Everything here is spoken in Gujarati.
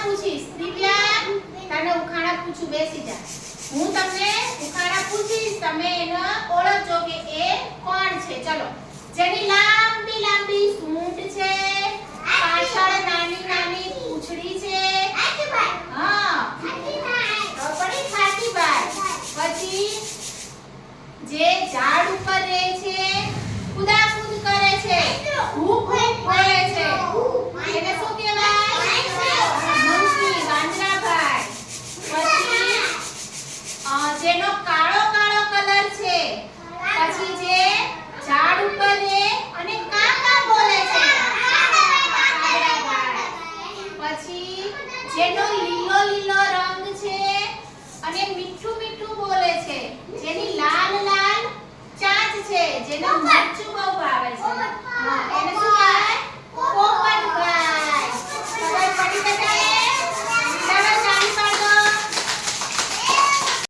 પૂછીશ. દિવ્યા તને ઉખાણા પૂછું, બેસી જા. હું તમને ઉખાણા પૂછીશ, તમે એને ઓળખજો કે એ કોણ છે. ચલો. જેની લાંબી લાંબી સૂંઢ છે, પાછળ નાની નાની પૂંછડી છે. હા, પડી ખાટીબાઈ. પછી જે ઝાડ ઉપર રહે છે, કુદાકુદ કરે છે, હૂપ હૂપ કરે છે, એને શું કહેવાય? મંકી, વાંદરાભાઈ. પછી જેનો કાળો કાળો કલર છે, પછી જે ઝાડ ઉપર રહે અને કાકા બોલે છે, પછી જેનો લીલો લીલો રંગ છે અને મીઠું મીઠું બોલે છે, જેની લાલ લાલ ચાંચ છે, જેનો મરચું